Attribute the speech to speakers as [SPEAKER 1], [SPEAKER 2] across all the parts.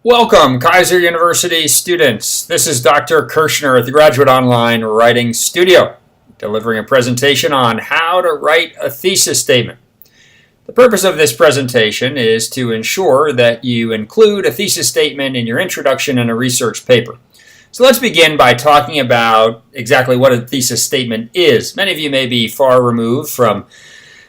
[SPEAKER 1] Welcome, Kaiser University students. This is Dr. Kirshner at the Graduate Online Writing Studio, delivering a presentation on how to write a thesis statement. The purpose of this presentation is to ensure that you include a thesis statement in your introduction and a research paper. So let's begin by talking about exactly what a thesis statement is. Many of you may be far removed from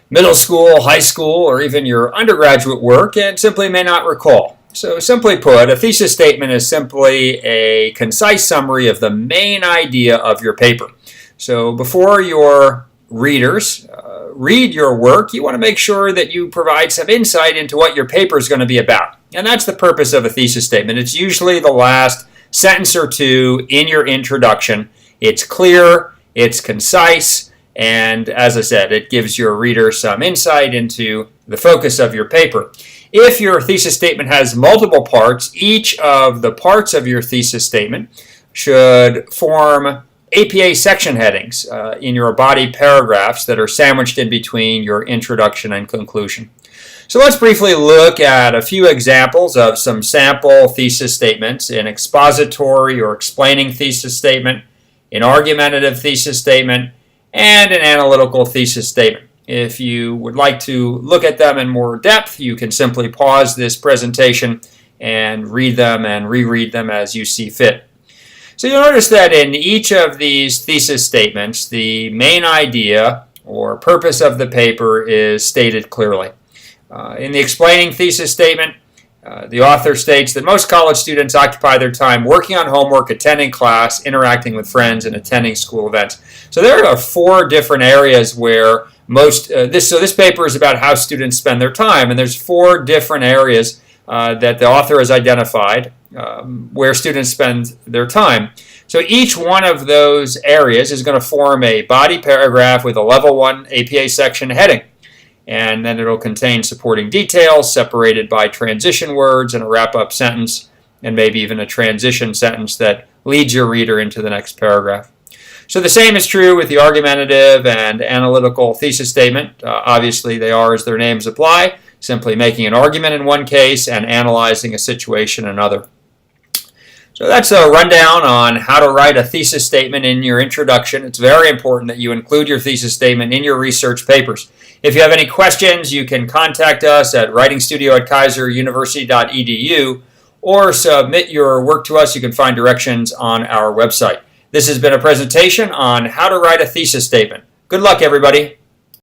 [SPEAKER 1] middle school, high school, or even your undergraduate work and simply may not recall. So simply put, a thesis statement is simply a concise summary of the main idea of your paper. So before your readers read your work, you want to make sure that you provide some insight into what your paper is going to be about. And that's the purpose of a thesis statement. It's usually the last sentence or two in your introduction. It's clear, it's concise, and as I said, it gives your reader some insight into the focus of your paper. If your thesis statement has multiple parts, each of the parts of your thesis statement should form APA section headings in your body paragraphs that are sandwiched in between your introduction and conclusion. So let's briefly look at a few examples of some sample thesis statements: an expository or explaining thesis statement, an argumentative thesis statement, and an analytical thesis statement. If you would like to look at them in more depth, you can simply pause this presentation and read them and reread them as you see fit. So you'll notice that in each of these thesis statements, the main idea or purpose of the paper is stated clearly. In the explaining thesis statement, the author states that most college students occupy their time working on homework, attending class, interacting with friends, and attending school events. So there are four different areas where this paper is about how students spend their time, and there's four different areas that the author has identified where students spend their time. So each one of those areas is going to form a body paragraph with a level 1 APA section heading. And then it'll contain supporting details separated by transition words and a wrap-up sentence, and maybe even a transition sentence that leads your reader into the next paragraph. So the same is true with the argumentative and analytical thesis statement. Obviously, they are as their names apply, simply making an argument in one case and analyzing a situation in another. So that's a rundown on how to write a thesis statement in your introduction. It's very important that you include your thesis statement in your research papers. If you have any questions, you can contact us at writingstudio@kaiseruniversity.edu or submit your work to us. You can find directions on our website. This has been a presentation on how to write a thesis statement. Good luck, everybody.